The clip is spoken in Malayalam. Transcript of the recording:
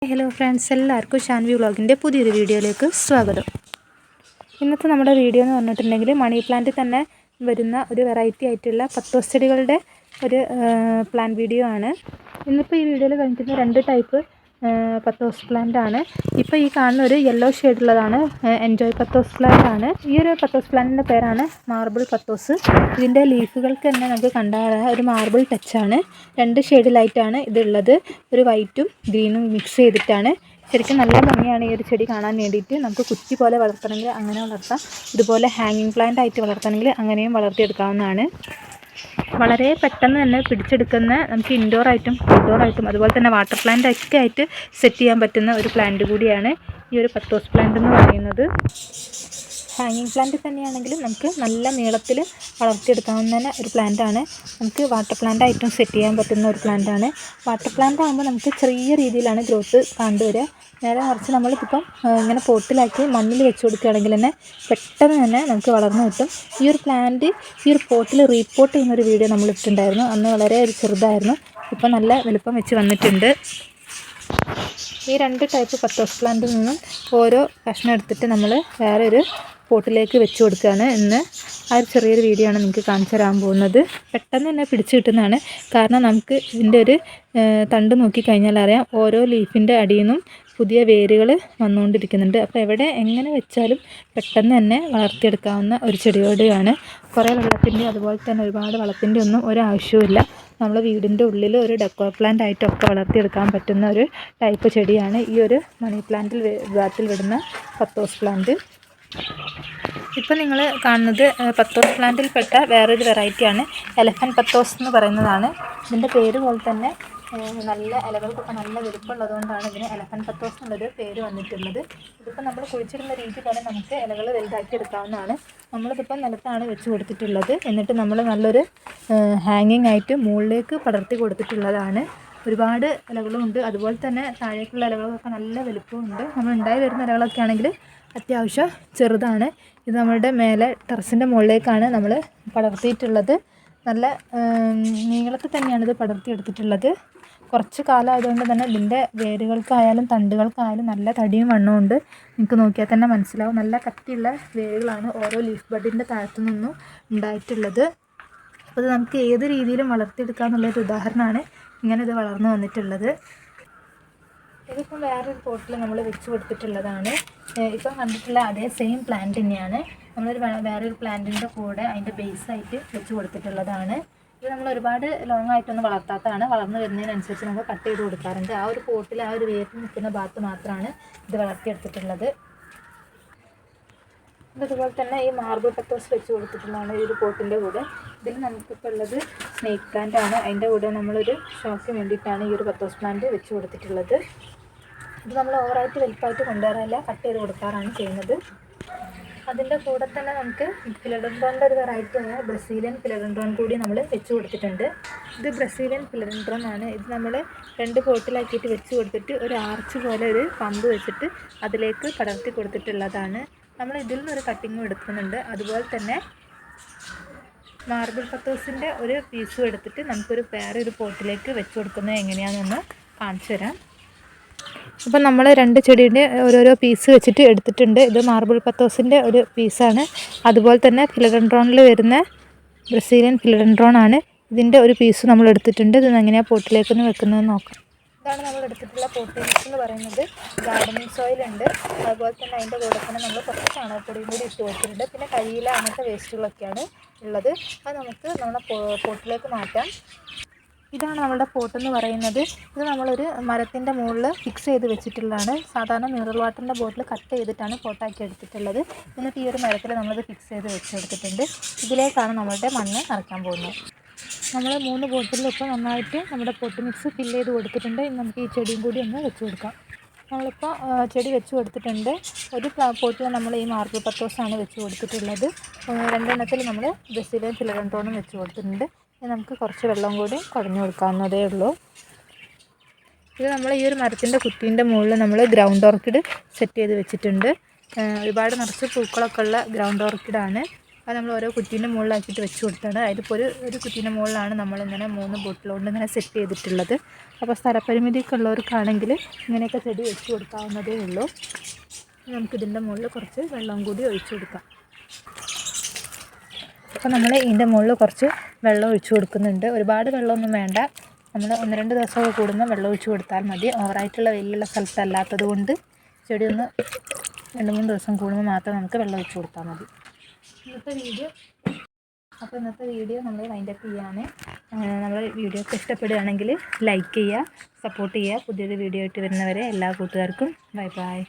ഹലോ ഫ്രണ്ട്സ്, എല്ലാവർക്കും ഷാൻവി വ്ളോഗിൻ്റെ പുതിയൊരു വീഡിയോയിലേക്ക് സ്വാഗതം. ഇന്നത്തെ നമ്മുടെ വീഡിയോ എന്ന് പറഞ്ഞിട്ടുണ്ടെങ്കിൽ മണി പ്ലാന്റിൽ തന്നെ വരുന്ന ഒരു വെറൈറ്റി ആയിട്ടുള്ള പത്തോസ് ചെടികളുടെ ഒരു പ്ലാൻ വീഡിയോ ആണ്. ഇന്നിപ്പോൾ ഈ വീഡിയോയിൽ കാണിക്കുന്ന രണ്ട് ടൈപ്പ് പത്തോസ് പ്ലാന്റ് ആണ്. ഇപ്പോൾ ഈ കാണുന്ന ഒരു യെല്ലോ ഷെയ്ഡുള്ളതാണ് എൻജോയ് പത്തോസ് പ്ലാന്റ് ആണ്. ഈ ഒരു പത്തോസ് പ്ലാന്റിൻ്റെ പേരാണ് മാർബിൾ പത്തോസ്. ഇതിൻ്റെ ലീഫുകൾക്ക് തന്നെ നമുക്ക് കണ്ടാൽ ഒരു മാർബിൾ ടച്ചാണ്. രണ്ട് ഷെയ്ഡിലായിട്ടാണ് ഇതുള്ളത്. ഒരു വൈറ്റും ഗ്രീനും മിക്സ് ചെയ്തിട്ടാണ്. ശരിക്കും നല്ല ഭംഗിയാണ് ഈ ഒരു ചെടി കാണാൻ വേണ്ടിയിട്ട്. നമുക്ക് കുറ്റി പോലെ വളർത്തണമെങ്കിൽ അങ്ങനെ വളർത്താം, ഇതുപോലെ ഹാങ്ങിങ് പ്ലാന്റ് ആയിട്ട് വളർത്തണമെങ്കിൽ അങ്ങനെയും വളർത്തിയെടുക്കാവുന്നതാണ്. വളരെ പെട്ടെന്ന് തന്നെ പിടിച്ചെടുക്കുന്ന, നമുക്ക് ഇൻഡോർ ആയിട്ടും ഔട്ട്ഡോർ ആയിട്ടും അതുപോലെ തന്നെ വാട്ടർ പ്ലാന്റ് ഒക്കെ ആയിട്ട് സെറ്റ് ചെയ്യാൻ പറ്റുന്ന ഒരു പ്ലാന്റ് കൂടിയാണ് ഈ ഒരു പത്തോസ് പ്ലാന്റ് എന്ന് പറയുന്നത്. ഹാങ്ങിങ് പ്ലാന്റ് തന്നെയാണെങ്കിലും നമുക്ക് നല്ല നീളത്തിൽ വളർത്തിയെടുക്കാവുന്ന ഒരു പ്ലാന്റാണ്. നമുക്ക് വാട്ടർ പ്ലാന്റ് ആയിട്ടും സെറ്റ് ചെയ്യാൻ പറ്റുന്ന ഒരു പ്ലാന്റാണ്. വാട്ടർ പ്ലാന്റ് ആകുമ്പോൾ നമുക്ക് ചെറിയ രീതിയിലാണ് ഗ്രോത്ത് കണ്ടുവരിക. നേരെ മറിച്ച് നമ്മളിപ്പം ഇങ്ങനെ പോട്ടിലാക്കി മണ്ണിൽ വെച്ച് കൊടുക്കുകയാണെങ്കിൽ തന്നെ പെട്ടെന്ന് തന്നെ നമുക്ക് വളർന്നു കിട്ടും. ഈ ഒരു പ്ലാന്റ് ഈ ഒരു പോട്ടിൽ റീപോർട്ട് ചെയ്യുന്നൊരു വീഡിയോ നമ്മൾ ഇട്ടിട്ടുണ്ടായിരുന്നു. അന്ന് വളരെ ഒരു ചെറുതായിരുന്നു, ഇപ്പം നല്ല വലുപ്പം വെച്ച് വന്നിട്ടുണ്ട്. ഈ രണ്ട് ടൈപ്പ് പത്തോസ് പ്ലാന്റിൽ നിന്നും ഓരോ കഷ്ണം എടുത്തിട്ട് നമ്മൾ വേറൊരു പോട്ടിലേക്ക് വെച്ച് കൊടുക്കുകയാണ്. ഇന്ന് ആ ഒരു ചെറിയൊരു വീഡിയോ ആണ് നിങ്ങൾക്ക് കാണിച്ചു തരാൻ പോകുന്നത്. പെട്ടെന്ന് തന്നെ പിടിച്ച് കിട്ടുന്നതാണ്. കാരണം നമുക്ക് ഇതിൻ്റെ ഒരു തണ്ട് നോക്കിക്കഴിഞ്ഞാൽ അറിയാം, ഓരോ ലീഫിൻ്റെ അടിയിൽ നിന്നും പുതിയ വേരുകൾ വന്നുകൊണ്ടിരിക്കുന്നുണ്ട്. അപ്പോൾ എവിടെ എങ്ങനെ വെച്ചാലും പെട്ടെന്ന് തന്നെ വളർത്തിയെടുക്കാവുന്ന ഒരു ചെടിയോടെയാണ്. കുറേ വെള്ളത്തിൻ്റെ അതുപോലെ തന്നെ ഒരുപാട് വളത്തിൻ്റെ ഒന്നും ഒരാവശ്യവുമില്ല. നമ്മൾ വീടിൻ്റെ ഉള്ളിൽ ഒരു ഡെക്കോർ പ്ലാന്റ് ആയിട്ടൊക്കെ വളർത്തിയെടുക്കാൻ പറ്റുന്ന ഒരു ടൈപ്പ് ചെടിയാണ് ഈ ഒരു മണി പ്ലാന്റിൽ വിഭാഗത്തിൽ വിടുന്ന പത്തോസ് പ്ലാന്റ്. ഇപ്പം നിങ്ങൾ കാണുന്നത് പത്തോസ് പ്ലാന്റിൽപ്പെട്ട വേറൊരു വെറൈറ്റിയാണ്, എലഫൻറ്റ് പത്തോസ് എന്ന് പറയുന്നതാണ്. ഇതിൻ്റെ പേര് പോലെ തന്നെ നല്ല ഇലകൾക്കൊക്കെ നല്ല വലുപ്പമുള്ളതുകൊണ്ടാണ് ഇതിന് എലഫൻറ്റ് പത്തോസ് എന്നുള്ളൊരു പേര് വന്നിട്ടുള്ളത്. ഇതിപ്പോൾ നമ്മൾ കുഴിച്ചിടുന്ന രീതി പോലെ നമുക്ക് ഇലകൾ വലുതാക്കി എടുക്കാവുന്നതാണ്. നമ്മളിതിപ്പം നിലത്താണ് വെച്ച് കൊടുത്തിട്ടുള്ളത്. എന്നിട്ട് നമ്മൾ നല്ലൊരു ഹാങ്ങിങ് ആയിട്ട് മുകളിലേക്ക് പടർത്തി കൊടുത്തിട്ടുള്ളതാണ്. ഒരുപാട് ഇലകളുമുണ്ട്, അതുപോലെ തന്നെ താഴേക്കുള്ള ഇലകളൊക്കെ നല്ല വലുപ്പമുണ്ട്. നമ്മൾ ഉണ്ടായി വരുന്ന ഇലകളൊക്കെ ആണെങ്കിൽ അത്യാവശ്യം ചെറുതാണ്. ഇത് നമ്മളുടെ മേലെ ടെറസിൻ്റെ മുകളിലേക്കാണ് നമ്മൾ പടർത്തിയിട്ടുള്ളത്. നല്ല നീളത്തിൽ തന്നെയാണ് ഇത് പടർത്തിയെടുത്തിട്ടുള്ളത്. കുറച്ച് കാലമായതുകൊണ്ട് തന്നെ ഇതിൻ്റെ വേരുകൾക്കായാലും തണ്ടുകൾക്കായാലും നല്ല തടിയും വണ്ണമുണ്ട്. നിങ്ങൾക്ക് നോക്കിയാൽ തന്നെ മനസ്സിലാവും. നല്ല കട്ടിയുള്ള വേരുകളാണ് ഓരോ ലീഫ് ബഡിൻ്റെ താഴത്തു നിന്നും ഉണ്ടായിട്ടുള്ളത്. അപ്പോൾ ഇത് നമുക്ക് ഏത് രീതിയിലും വളർത്തിയെടുക്കുക എന്നുള്ളൊരു ഉദാഹരണമാണ് ഇങ്ങനെ ഇത് വളർന്നു വന്നിട്ടുള്ളത്. ഇതിപ്പം വേറൊരു പോട്ടിൽ നമ്മൾ വെച്ച് കൊടുത്തിട്ടുള്ളതാണ്. ഇപ്പം കണ്ടിട്ടുള്ള അതേ സെയിം പ്ലാന്റ് തന്നെയാണ്. നമ്മളൊരു വേറൊരു പ്ലാന്റിൻ്റെ കൂടെ അതിൻ്റെ ബേസായിട്ട് വെച്ച് കൊടുത്തിട്ടുള്ളതാണ്. ഇത് നമ്മൾ ഒരുപാട് ലോങ് ആയിട്ടൊന്നും വളർത്താത്തതാണ്. വളർന്നു വരുന്നതിനനുസരിച്ച് നമുക്ക് കട്ട് ചെയ്ത് കൊടുക്കാറുണ്ട്. ആ ഒരു പോട്ടിൽ ആ ഒരു വേരിൽ നിൽക്കുന്ന ഭാഗത്ത് മാത്രമാണ് ഇത് വളർത്തിയെടുത്തിട്ടുള്ളത്. അതുപോലെ തന്നെ ഈ മാർബിൾ പത്തോസ് വെച്ച് കൊടുത്തിട്ടുള്ളതാണ് ഈ ഒരു പോട്ടിൻ്റെ കൂടെ. ഇതിൽ നമുക്കിപ്പോൾ ഉള്ളത് സ്നേക്ക് പ്ലാന്റ് ആണ്. അതിൻ്റെ കൂടെ നമ്മളൊരു ഷോയ്ക്ക് വേണ്ടിയിട്ടാണ് ഈ ഒരു പത്തോസ് പ്ലാന്റ് വെച്ച് കൊടുത്തിട്ടുള്ളത്. ഇത് നമ്മൾ ഓവറായിട്ട് വലുപ്പമായിട്ട് കൊണ്ടുവരാറില്ല, കട്ട് ചെയ്ത് കൊടുക്കാറാണ് ചെയ്യുന്നത്. അതിൻ്റെ കൂടെ തന്നെ നമുക്ക് ഫിലഡൻഡ്രോണിൻ്റെ ഒരു വെറൈറ്റിയാണ് ബ്രസീലിയൻ ഫിലഡൻഡ്രോൺ കൂടി നമ്മൾ വെച്ച് കൊടുത്തിട്ടുണ്ട്. ഇത് ബ്രസീലിയൻ ഫിലഡൻഡ്രോൺ ആണ്. ഇത് നമ്മൾ രണ്ട് പോട്ടിലാക്കിയിട്ട് വെച്ച് കൊടുത്തിട്ട് ഒരു ആർച്ച് പോലെ ഒരു പമ്പ് വെച്ചിട്ട് അതിലേക്ക് പടർത്തി കൊടുത്തിട്ടുള്ളതാണ്. നമ്മൾ ഇതിൽ നിന്നൊരു കട്ടിങ്ങും എടുക്കുന്നുണ്ട്. അതുപോലെ തന്നെ മാർബിൾ പത്തോസിൻ്റെ ഒരു പീസും എടുത്തിട്ട് നമുക്കൊരു വേറൊരു പോട്ടിലേക്ക് വെച്ച് കൊടുക്കുന്നത് എങ്ങനെയാണെന്നൊന്ന് കാണിച്ചു തരാം. അപ്പം നമ്മൾ രണ്ട് ചെടീൻ്റെ ഓരോരോ പീസ് വെച്ചിട്ട് എടുത്തിട്ടുണ്ട്. ഇത് മാർബിൾ പത്തോസിൻ്റെ ഒരു പീസാണ്. അതുപോലെ തന്നെ ഫിലഡൻഡ്രോണിൽ വരുന്ന ബ്രസീലിയൻ ഫിലഡൻഡ്രോൺ ആണ്. ഇതിൻ്റെ ഒരു പീസ് നമ്മൾ എടുത്തിട്ടുണ്ട്. ഇത് എങ്ങനെയാണ് പോട്ടിലേക്കൊന്ന് വെക്കുന്നതെന്ന് നോക്കാം. ഇതാണ് നമ്മൾ എടുത്തിട്ടുള്ള പോട്ട് മിക്സ് എന്ന് പറയുന്നത്. ഗാർഡനിങ് സോയിലുണ്ട്, അതുപോലെ തന്നെ അതിൻ്റെ കൂടെ തന്നെ നമ്മൾ കുറച്ച് ചാണകപ്പൊടിയും കൂടി ഇട്ട് കൊടുത്തിട്ടുണ്ട്. പിന്നെ കരിയില അങ്ങനത്തെ വേസ്റ്റുകളൊക്കെയാണ് ഉള്ളത്. അത് നമുക്ക് നമ്മുടെ പോട്ടിലേക്ക് മാറ്റാം. ഇതാണ് നമ്മുടെ പോട്ടെന്ന് പറയുന്നത്. ഇത് നമ്മളൊരു മരത്തിൻ്റെ മുകളിൽ ഫിക്സ് ചെയ്ത് വെച്ചിട്ടുള്ളതാണ്. സാധാരണ മിനറൽ വാട്ടറിൻ്റെ ബോട്ടിൽ കട്ട് ചെയ്തിട്ടാണ് പോട്ടാക്കി എടുത്തിട്ടുള്ളത്. എന്നിട്ട് ഈ ഒരു മരത്തിൽ നമ്മളത് ഫിക്സ് ചെയ്ത് വെച്ചെടുത്തിട്ടുണ്ട്. ഇതിലേക്കാണ് നമ്മളുടെ മണ്ണ് നിറയ്ക്കാൻ പോകുന്നത്. നമ്മൾ 3 ബോട്ടിലിൽ ഇപ്പോൾ നന്നായിട്ട് നമ്മുടെ പോട്ട് മിക്സ് ഫില്ല് ചെയ്ത് കൊടുത്തിട്ടുണ്ട്. ഇനി നമുക്ക് ഈ ചെടിയും കൂടി ഒന്ന് വെച്ച് കൊടുക്കാം. നമ്മളിപ്പോൾ ചെടി വെച്ച് കൊടുത്തിട്ടുണ്ട്. ഒരു പോട്ടിൽ നമ്മൾ ഈ മാർബിൾ പത്തോസാണ് വെച്ച് കൊടുത്തിട്ടുള്ളത്. 2 എണ്ണത്തിൽ നമ്മൾ ബ്രസീലിയൻ ഫിലഡൻഡ്രോണും വെച്ച് കൊടുത്തിട്ടുണ്ട്. ഇനി നമുക്ക് കുറച്ച് വെള്ളം കൂടി കുടഞ്ഞു കൊടുക്കാവുന്നതേ ഉള്ളൂ. ഇത് നമ്മൾ ഈ ഒരു മരത്തിൻ്റെ കുറ്റീൻ്റെ മുകളിൽ നമ്മൾ ഗ്രൗണ്ട് ഓർക്കിഡ് സെറ്റ് ചെയ്ത് വെച്ചിട്ടുണ്ട്. ഒരുപാട് നിറച്ച് പൂക്കളൊക്കെ ഉള്ള ഗ്രൗണ്ട് ഓർക്കിഡാണ്. അത് നമ്മൾ ഓരോ കുറ്റീൻ്റെ മുകളിലാക്കിയിട്ട് വെച്ച് കൊടുത്താണ്. അതിലിപ്പോൾ ഒരു കുറ്റീൻ്റെ മുകളിലാണ് നമ്മളിങ്ങനെ 3 ബോട്ടിൽ കൊണ്ട് ഇങ്ങനെ സെറ്റ് ചെയ്തിട്ടുള്ളത്. അപ്പോൾ സ്ഥലപരിമിതിയൊക്കെ ഉള്ളവർക്കാണെങ്കിൽ ഇങ്ങനെയൊക്കെ ചെടി വെച്ച് കൊടുക്കാവുന്നതേ ഉള്ളൂ. നമുക്കിതിൻ്റെ മുകളിൽ കുറച്ച് വെള്ളം കൂടി ഒഴിച്ചു കൊടുക്കാം. അപ്പോൾ നമ്മൾ ഇതിൻ്റെ മുകളിൽ കുറച്ച് വെള്ളം ഒഴിച്ചു കൊടുക്കുന്നുണ്ട്. ഒരുപാട് വെള്ളമൊന്നും വേണ്ട. നമ്മൾ 1-2 ദിവസമൊക്കെ കൂടുമ്പോൾ വെള്ളം ഒഴിച്ചു കൊടുത്താൽ മതി. ഓവറായിട്ടുള്ള വെയിലുള്ള സ്ഥലത്തല്ലാത്തത് കൊണ്ട് ചെടി ഒന്ന് 2-3 ദിവസം കൂടുമ്പോൾ മാത്രം നമുക്ക് വെള്ളം ഒഴിച്ചു കൊടുത്താൽ മതി. ഇന്നത്തെ വീഡിയോ നമ്മൾ വൈൻഡപ്പ് ചെയ്യാണ്. നമ്മൾ വീഡിയോ ഒക്കെ ഇഷ്ടപ്പെടുകയാണെങ്കിൽ ലൈക്ക് ചെയ്യുക, സപ്പോർട്ട് ചെയ്യുക. പുതിയൊരു വീഡിയോ ആയിട്ട് വരുന്നവരെ എല്ലാ കൂട്ടുകാർക്കും ബൈ ബൈ.